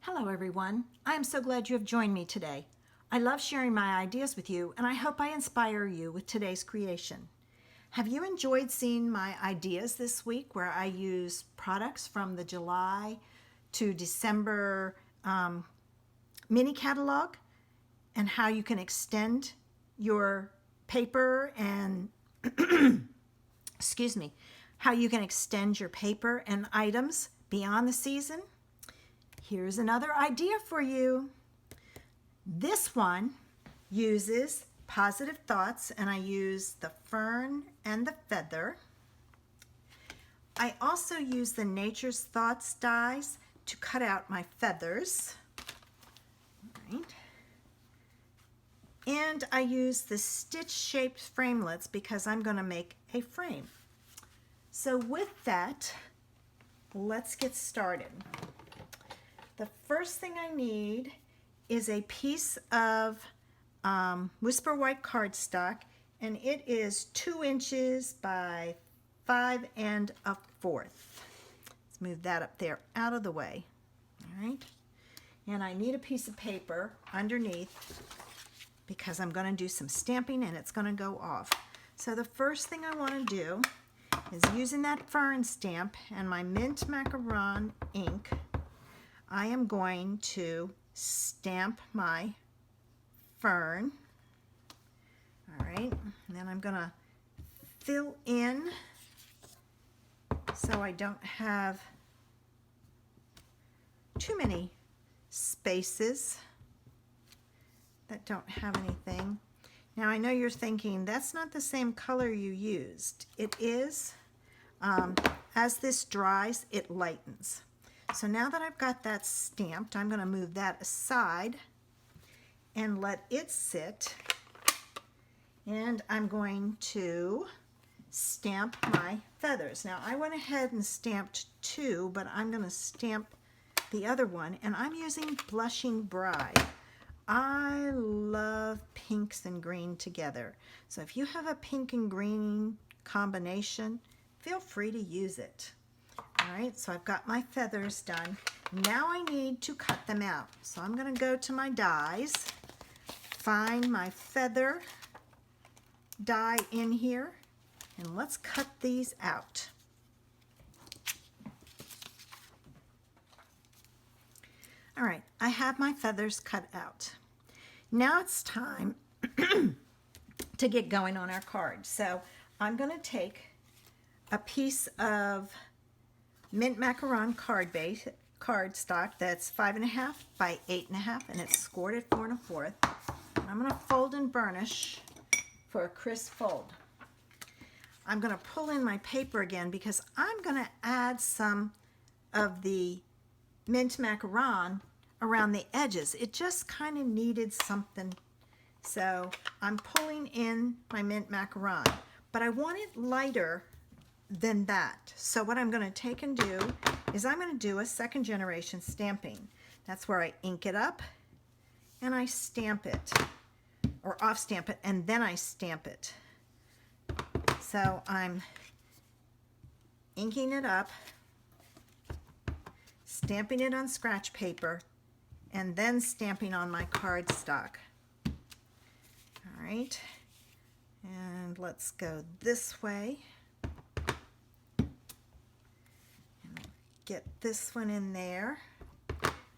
Hello everyone. I am so glad you have joined me today. I love sharing my ideas with you and I hope I inspire you with today's creation. Have you enjoyed seeing my ideas this week where I use products from the July to December mini catalog and how you can extend your paper and excuse me, how you can extend your paper and items beyond the season? Here's another idea for you. This one uses positive thoughts and I use the fern and the feather. I also use the Nature's Thoughts dies to cut out my feathers. All right. And I use the stitch-shaped framelits because I'm going to make a frame. So with that, let's get started. The first thing I need is a piece of Whisper White cardstock, and it is 2 inches by 5 1/4. Let's move that up there out of the way. All right. And I need a piece of paper underneath because I'm going to do some stamping and it's going to go off. So the first thing I want to do is using that fern stamp and my mint macaron ink, I am going to stamp my fern. All right, and then I'm going to fill in so I don't have too many spaces that don't have anything. Now I know you're thinking that's not the same color you used. It is. As this dries, it lightens. So now that I've got that stamped, I'm going to move that aside and let it sit. And I'm going to stamp my feathers. Now I went ahead and stamped 2, but I'm going to stamp the other one, and I'm using Blushing Bride. I love pinks and green together. So if you have a pink and green combination, feel free to use it. All right, so I've got my feathers done. Now I need to cut them out. So I'm going to go to my dies, find my feather die in here, and let's cut these out. All right, I have my feathers cut out. Now it's time to get going on our card. So I'm going to take a piece of mint macaron cardstock that's 5 1/2 by 8 1/2, and it's scored at 4 1/4. I'm going to fold and burnish for a crisp fold. I'm going to pull in my paper again because I'm going to add some of the mint macaron around the edges. It just kind of needed something. So I'm pulling in my mint macaron, but I want it lighter than that. So what I'm going to take and do is I'm going to do a second generation stamping. That's where I ink it up and I stamp it, or off stamp it, and then I stamp it. So I'm inking it up, stamping it on scratch paper, and then stamping on my cardstock. All right, and let's go this way. Get this one in there,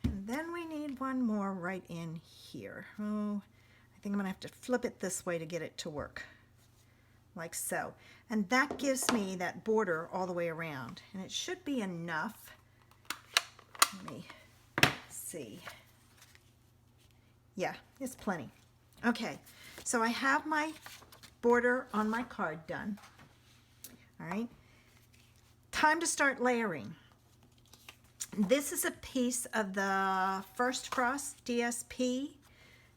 and then we need one more right in here. Oh, I think I'm gonna have to flip it this way to get it to work, like so. And that gives me that border all the way around, and it should be enough. Let me see. Yeah, it's plenty. Okay, so I have my border on my card done. All right, time to start layering. This is a piece of the First Frost DSP.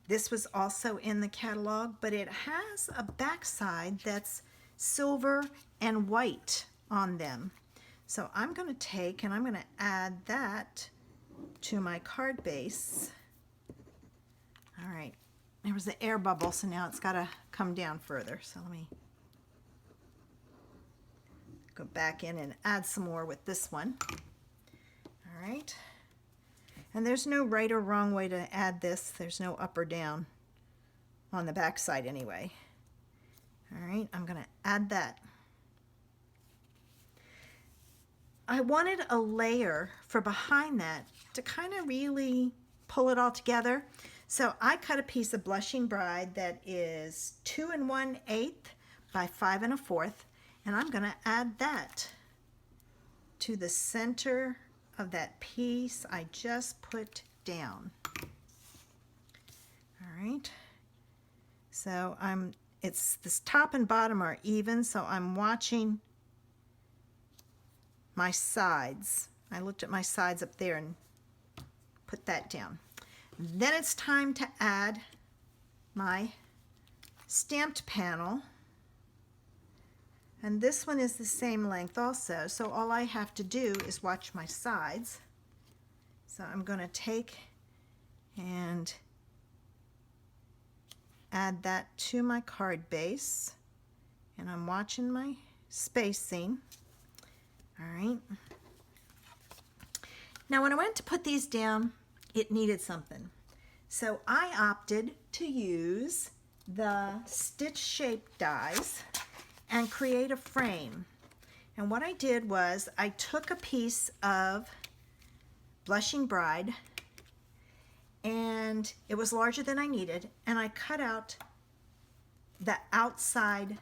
This was also in the catalog, but it has a backside that's silver and white on them. So I'm going to take and I'm going to add that to my card base. All right, there was the air bubble, so now it's got to come down further. So let me go back in and add some more with this one. All right, And there's no right or wrong way to add this. There's no up or down on the back side anyway. All right, I'm going to add that. I wanted a layer for behind that to kind of really pull it all together. So I cut a piece of Blushing Bride that is 2 1/8 by 5 1/4, and I'm going to add that to the center of that piece I just put down. All right. So it's this top and bottom are even, so I'm watching my sides. I looked at my sides up there and put that down. Then it's time to add my stamped panel. And this one is the same length also, so all I have to do is watch my sides. So I'm going to take and add that to my card base, and I'm watching my spacing. All right. Now when I went to put these down, it needed something. So I opted to use the stitch shaped dies and create a frame. And what I did was I took a piece of Blushing Bride, and it was larger than I needed, and I cut out the outside,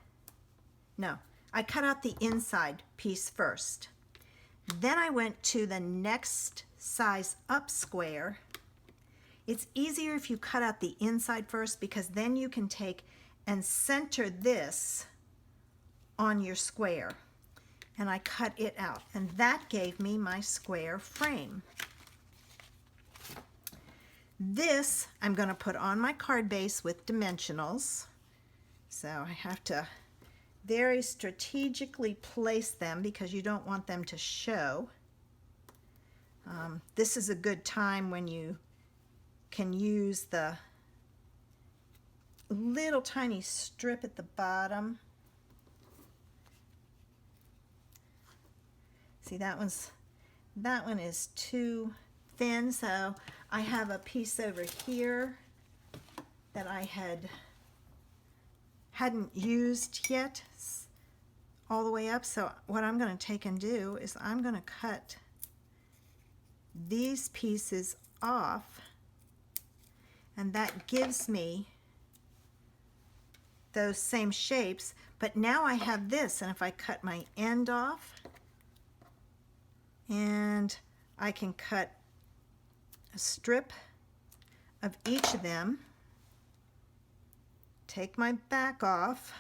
no, I cut out the inside piece first. Then I went to the next size up square. It's easier if you cut out the inside first, because then you can take and center this on your square. And I cut it out, and that gave me my square frame. This I'm going to put on my card base with dimensionals. So I have to very strategically place them because you don't want them to show. This is a good time when you can use the little tiny strip at the bottom. See, that one is too thin, so I have a piece over here that I hadn't used yet all the way up. So what I'm going to take and do is I'm going to cut these pieces off, and that gives me those same shapes. But now I have this, and if I cut my end off, and I can cut a strip of each of them, take my back off,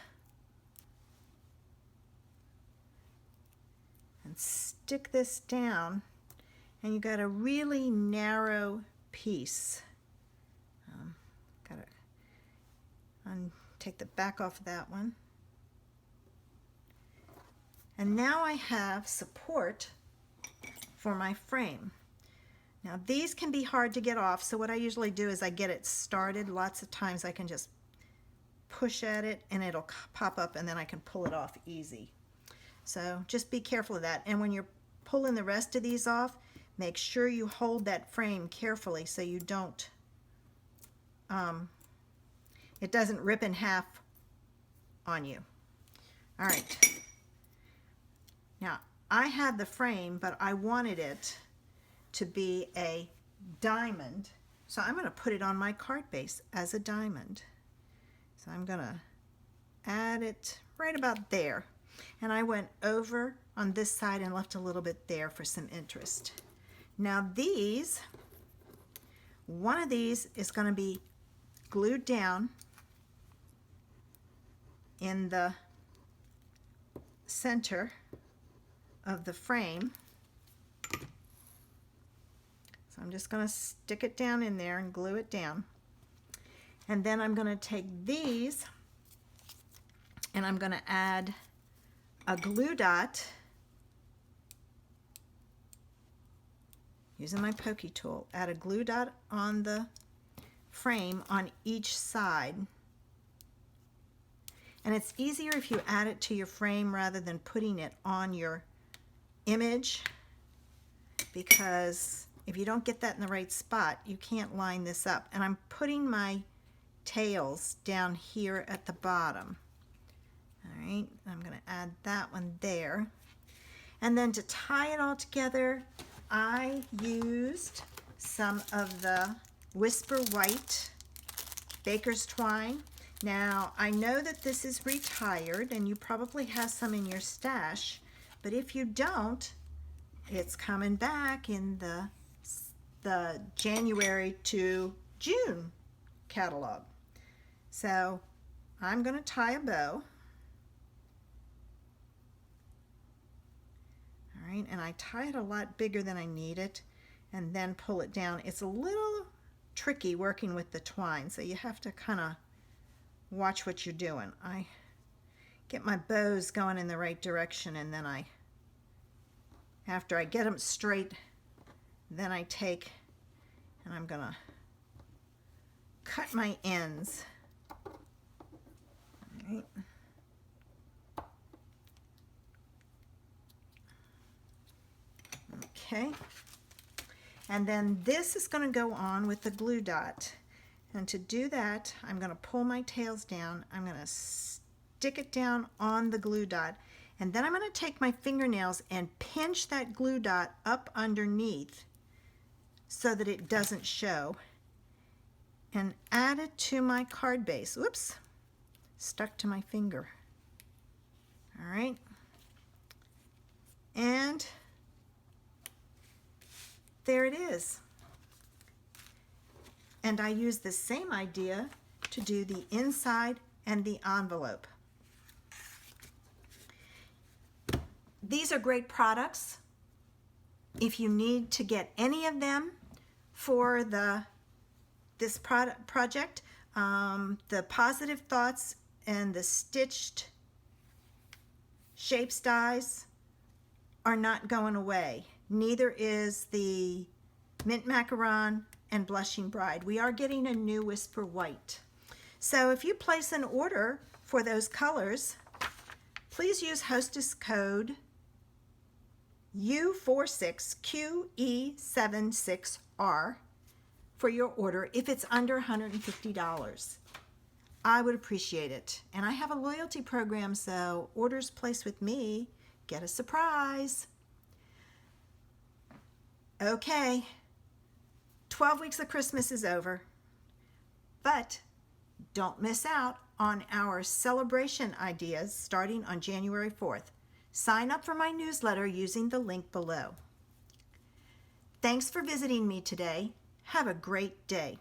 and stick this down, and you got a really narrow piece. Gotta take the back off of that one. And now I have support for my frame. Now these can be hard to get off, so what I usually do is I get it started. Lots of times I can just push at it and it'll pop up, and then I can pull it off easy. So just be careful of that. And when you're pulling the rest of these off, make sure you hold that frame carefully so you don't, it doesn't rip in half on you. All right. Now I had the frame, but I wanted it to be a diamond, so I'm going to put it on my card base as a diamond. So I'm going to add it right about there, and I went over on this side and left a little bit there for some interest. Now these, one of these is going to be glued down in the center of the frame. So I'm just going to stick it down in there and glue it down. And then I'm going to take these and I'm going to add a glue dot using my pokey tool. Add a glue dot on the frame on each side. And it's easier if you add it to your frame rather than putting it on your image, because If you don't get that in the right spot, you can't line this up. And I'm putting my tails down here at the bottom. All right, I'm going to add that one there. And then to tie it all together, I used some of the Whisper White Baker's Twine. Now, I know that this is retired and you probably have some in your stash, but if you don't, it's coming back in the January to June catalog. So I'm going to tie a bow. All right, and I tie it a lot bigger than I need it and then pull it down. It's a little tricky working with the twine, so you have to kind of watch what you're doing. I get my bows going in the right direction, and then after I get them straight, then I take and I'm gonna cut my ends. All right. Okay. And then this is going to go on with the glue dot. And to do that, I'm going to pull my tails down. I'm going to stick it down on the glue dot. And then I'm going to take my fingernails and pinch that glue dot up underneath so that it doesn't show. And add it to my card base. Whoops, stuck to my finger. All right. And there it is. And I use the same idea to do the inside and the envelope. These are great products. If you need to get any of them for this project, the Positive Thoughts and the Stitched Shapes dies are not going away. Neither is the Mint Macaron and Blushing Bride. We are getting a new Whisper White. So if you place an order for those colors, please use hostess code U46QE76R for your order if it's under $150. I would appreciate it. And I have a loyalty program, so orders placed with me get a surprise. Okay, 12 weeks of Christmas is over, but don't miss out on our celebration ideas starting on January 4th. Sign up for my newsletter using the link below. Thanks for visiting me today. Have a great day.